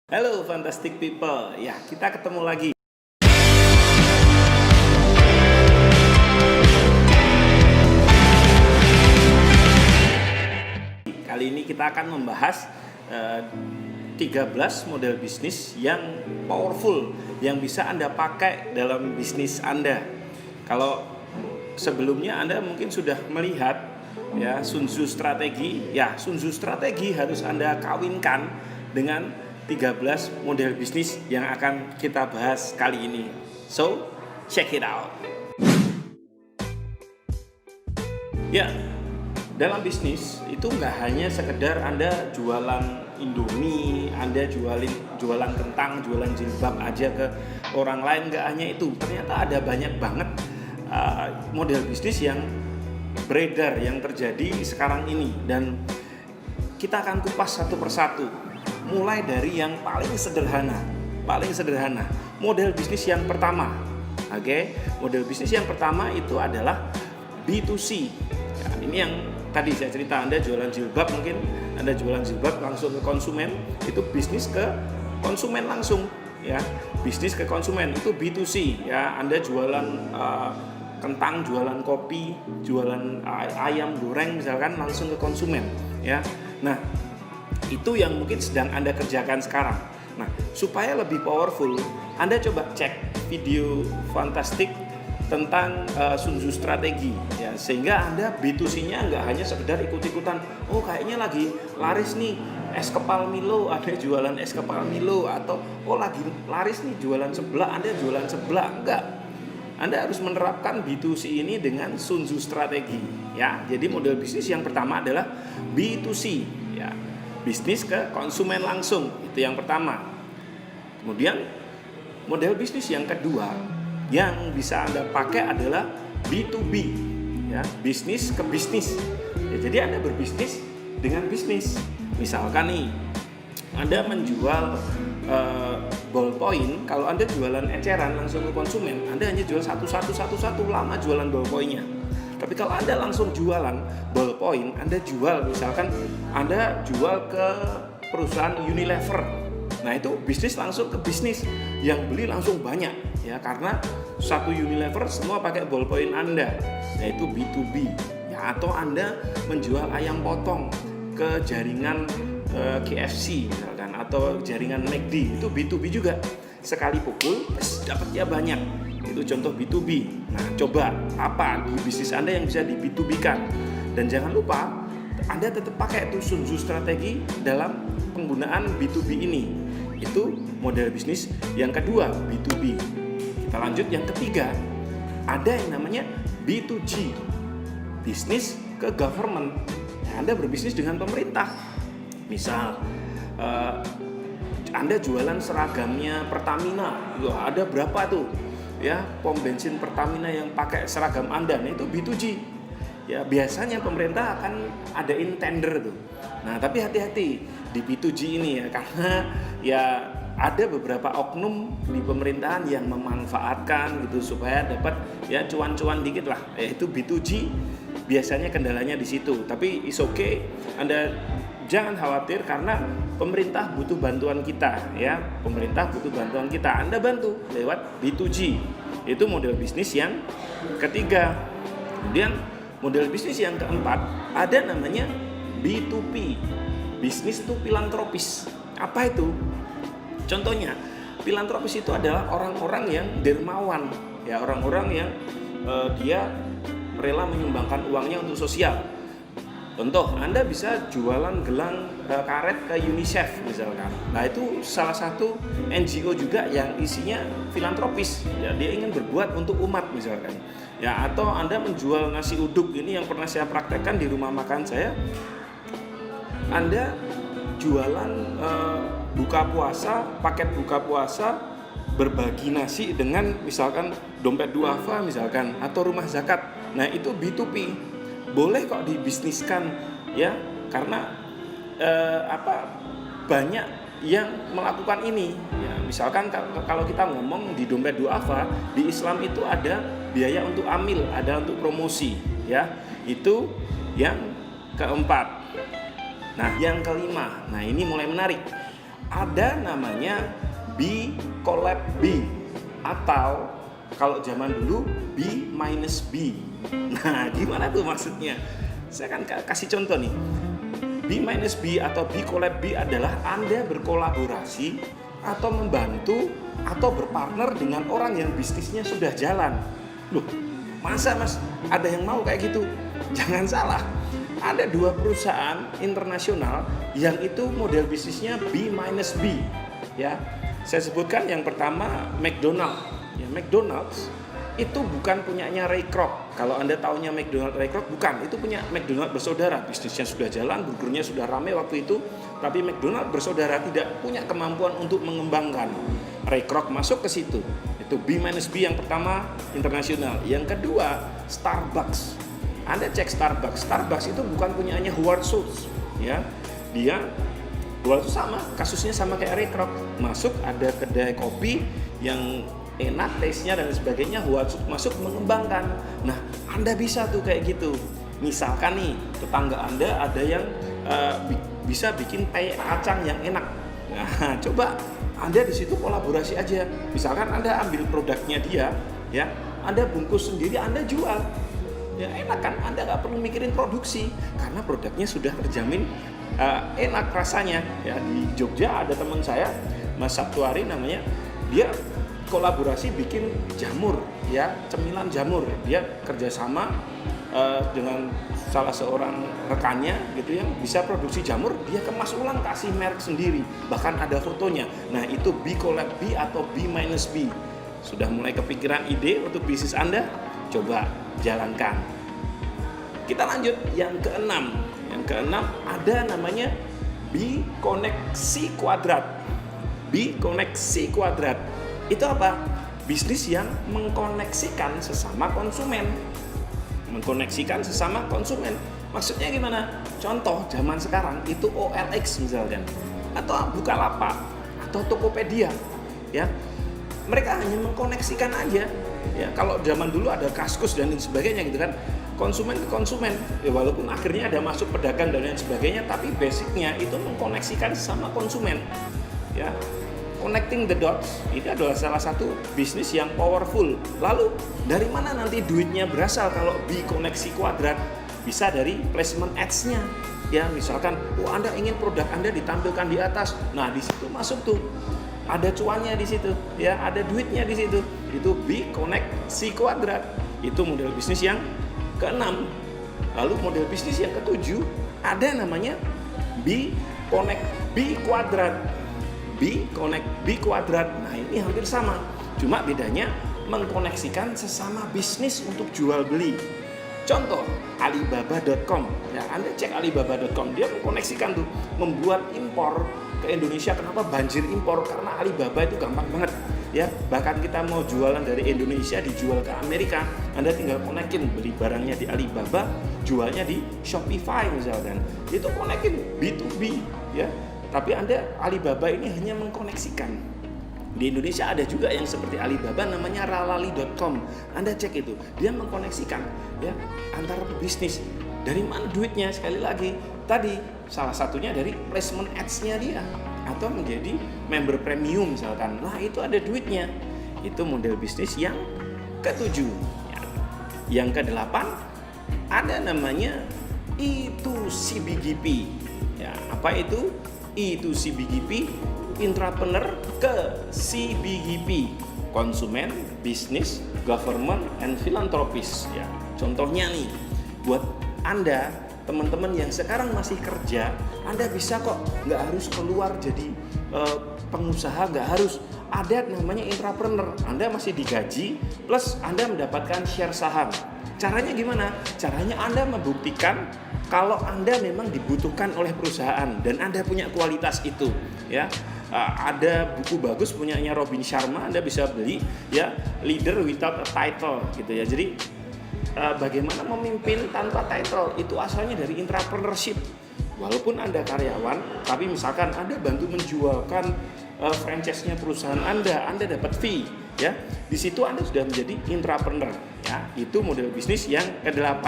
Halo Fantastic People, ya kita ketemu lagi. Kali ini kita akan membahas 13 model bisnis yang powerful yang bisa Anda pakai dalam bisnis Anda. Kalau sebelumnya Anda mungkin sudah melihat ya Sun Tzu strategi, Sun Tzu strategi harus Anda kawinkan dengan 13 model bisnis yang akan kita bahas kali ini. So, check it out. Ya, dalam bisnis itu nggak hanya sekedar Anda jualan Indomie, Anda jualan kentang, jualan jilbab aja ke orang lain, nggak hanya itu. Ternyata ada banyak banget model bisnis yang beredar, yang terjadi sekarang ini. Dan kita akan kupas satu persatu. Mulai dari yang paling sederhana. Model bisnis yang pertama. Model bisnis yang pertama itu adalah B2C. Ya, ini yang tadi saya cerita, Anda jualan jilbab, mungkin Anda jualan jilbab langsung ke konsumen, itu bisnis ke konsumen langsung, ya. Bisnis ke konsumen itu B2C, ya. Anda jualan kentang, jualan kopi, jualan ayam goreng misalkan langsung ke konsumen, ya. Nah, itu yang mungkin sedang Anda kerjakan sekarang. Nah, supaya lebih powerful, Anda coba cek video Fantastic tentang Sun Tzu strategi, ya, sehingga Anda B2C-nya nggak hanya sekedar ikut-ikutan. Oh, kayaknya lagi laris nih es kepal Milo, ada jualan es kepal Milo, atau oh lagi laris nih jualan seblak, Anda jualan seblak. Enggak. Anda harus menerapkan B2C ini dengan Sun Tzu strategi, ya. Jadi model bisnis yang pertama adalah B2C, ya. Bisnis ke konsumen langsung, itu yang pertama. Kemudian model bisnis yang kedua yang bisa Anda pakai adalah B2B, ya, bisnis ke bisnis. Ya, jadi Anda berbisnis dengan bisnis. Misalkan nih, Anda menjual ballpoint. Kalau Anda jualan eceran langsung ke konsumen, Anda hanya jual satu, lama jualan ballpointnya. Tapi kalau Anda langsung jualan ballpoint, Anda jual misalkan Anda jual ke perusahaan Unilever. Nah, itu bisnis langsung ke bisnis, yang beli langsung banyak, ya, karena satu Unilever semua pakai ballpoint Anda. Nah, itu B2B, ya. Atau Anda menjual ayam potong ke jaringan KFC misalkan, atau jaringan McD, itu B2B juga. Sekali pukul dapatnya banyak. Itu contoh B2B. Nah, coba apa di bisnis Anda yang bisa di B2B-kan. Dan jangan lupa Anda tetap pakai itu Sun Tzu strategi dalam penggunaan B2B ini. Itu model bisnis yang kedua, B2B. Kita lanjut yang ketiga. Ada yang namanya B2G. Bisnis ke government. Nah, Anda berbisnis dengan pemerintah. Misal Anda jualan seragamnya Pertamina. Ada berapa tuh? Ya, pom bensin Pertamina yang pakai seragam Anda. Nah, itu B2G. Ya, biasanya pemerintah akan adain tender tuh. Nah, tapi hati-hati di B2G ini, ya, karena ya ada beberapa oknum di pemerintahan yang memanfaatkan gitu supaya dapat ya cuan-cuan dikit lah. Itu B2G biasanya kendalanya di situ. Tapi is okay, Anda jangan khawatir karena pemerintah butuh bantuan kita, ya. Pemerintah butuh bantuan kita. Anda bantu lewat B2G. Itu model bisnis yang ketiga. Kemudian model bisnis yang keempat ada namanya B2P. Bisnis itu filantropis. Apa itu? Contohnya, filantropis itu adalah orang-orang yang dermawan, ya, orang-orang yang dia rela menyumbangkan uangnya untuk sosial. Contoh, Anda bisa jualan gelang karet ke UNICEF misalkan. Nah, itu salah satu NGO juga yang isinya filantropis. Ya, dia ingin berbuat untuk umat misalkan. Ya, atau Anda menjual nasi uduk, ini yang pernah saya praktekkan di rumah makan saya. Anda jualan buka puasa, paket buka puasa berbagi nasi dengan misalkan dompet duafa misalkan, atau rumah zakat. Nah, itu B2P. Boleh kok dibisniskan, ya, karena banyak yang melakukan ini, ya. Misalkan kalau kita ngomong di dompet duafa di Islam itu ada biaya untuk amil, ada untuk promosi, ya. Itu yang keempat. Nah, yang kelima, nah ini mulai menarik. ada namanya B collab B, atau kalau zaman dulu B minus B. Nah, gimana tuh maksudnya? Saya akan kasih contoh nih. B minus B atau B collab B adalah Anda berkolaborasi atau membantu atau berpartner dengan orang yang bisnisnya sudah jalan. Loh, masa mas ada yang mau kayak gitu? Jangan salah, ada 2 perusahaan internasional yang itu model bisnisnya B minus B. Ya, saya sebutkan yang pertama McDonald. Ya, McDonald's itu bukan punyanya Ray Kroc. Kalau Anda taunya McDonald Ray Kroc, bukan. Itu punya McDonald bersaudara. Bisnisnya sudah jalan, burgernya sudah ramai waktu itu. Tapi McDonald bersaudara tidak punya kemampuan untuk mengembangkan. Ray Kroc masuk ke situ. Itu B-B yang pertama, internasional. Yang kedua, Starbucks. Anda cek Starbucks. Starbucks itu bukan punyanya Howard Schultz. Ya, dia Howard itu sama, kasusnya sama kayak Ray Kroc. Masuk ada kedai kopi yang enak, taste-nya dan sebagainya, masuk mengembangkan. Nah, Anda bisa tuh kayak gitu. Misalkan nih, tetangga Anda ada yang bisa bikin teh kacang yang enak. Nah, coba Anda di situ kolaborasi aja. Misalkan Anda ambil produknya dia, ya, Anda bungkus sendiri, Anda jual. Ya enak kan, Anda nggak perlu mikirin produksi karena produknya sudah terjamin enak rasanya. Ya, di Jogja ada teman saya, Mas Sabtuari namanya, dia kolaborasi bikin jamur, ya, cemilan jamur. Dia kerjasama dengan salah seorang rekannya gitu yang bisa produksi jamur, dia kemas ulang, kasih merek sendiri, bahkan ada fotonya. Nah, itu B collab B atau B minus B. Sudah mulai kepikiran ide untuk bisnis Anda? Coba jalankan. Kita lanjut yang keenam. Yang keenam ada namanya B koneksi kuadrat. B koneksi kuadrat. Itu apa? Bisnis yang mengkoneksikan sesama konsumen. Mengkoneksikan sesama konsumen. Maksudnya gimana? Contoh zaman sekarang itu OLX misalkan, atau Bukalapak, atau Tokopedia, ya. Mereka hanya mengkoneksikan aja. Ya, kalau zaman dulu ada Kaskus dan lain sebagainya gitu kan. Konsumen ke konsumen. Ya, walaupun akhirnya ada masuk pedagang dan lain sebagainya, tapi basicnya itu mengkoneksikan sama konsumen. Ya. Connecting the dots ini adalah salah satu bisnis yang powerful. Lalu dari mana nanti duitnya berasal kalau B koneksi kuadrat? Bisa dari placement ads-nya. Ya, misalkan, Anda ingin produk Anda ditampilkan di atas. Nah, di situ masuk tuh. Ada cuannya di situ, ya, ada duitnya di situ. Itu B koneksi kuadrat. Itu model bisnis yang keenam. Lalu model bisnis yang ketujuh ada namanya B connect B kuadrat. B connect B kuadrat. Nah, ini hampir sama, cuma bedanya mengkoneksikan sesama bisnis untuk jual beli. Contoh Alibaba.com. Ya, Anda cek Alibaba.com, dia mengkoneksikan tuh, membuat impor ke Indonesia. Kenapa banjir impor? Karena Alibaba itu gampang banget, ya. Bahkan kita mau jualan dari Indonesia dijual ke Amerika, Anda tinggal konekin, beli barangnya di Alibaba, jualnya di Shopify misalkan. Itu konekin B2B, ya. Tapi Alibaba ini hanya mengkoneksikan. Di Indonesia ada juga yang seperti Alibaba namanya Ralali.com. Anda cek itu, dia mengkoneksikan, ya, antara bisnis. Dari mana duitnya? Sekali lagi, tadi salah satunya dari placement ads-nya dia, atau menjadi member premium misalkan. Nah, itu ada duitnya. Itu model bisnis yang ketujuh. Ya. Yang kedelapan ada namanya E2CBGP. Ya, apa itu? E2CBGP, entrepreneur ke CBGP, konsumen, bisnis, government, and philanthropist. Ya, contohnya nih, buat Anda, teman-teman yang sekarang masih kerja, Anda bisa kok, nggak harus keluar jadi pengusaha, nggak harus. Ada namanya entrepreneur, Anda masih digaji, plus Anda mendapatkan share saham. Caranya gimana? Caranya Anda membuktikan kalau Anda memang dibutuhkan oleh perusahaan dan Anda punya kualitas itu, ya. Ada buku bagus punyanya Robin Sharma, Anda bisa beli, ya, Leader Without a Title gitu ya. Jadi bagaimana memimpin tanpa title, itu asalnya dari entrepreneurship. Walaupun Anda karyawan, tapi misalkan Anda bantu menjualkan franchise-nya perusahaan Anda dapat fee, ya. Di situ Anda sudah menjadi entrepreneur, ya. Itu model bisnis yang ke-8.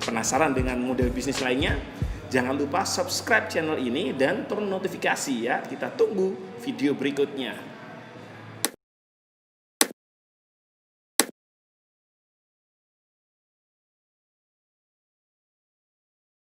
Penasaran dengan model bisnis lainnya? Jangan lupa subscribe channel ini dan turn notifikasi ya. Kita tunggu video berikutnya.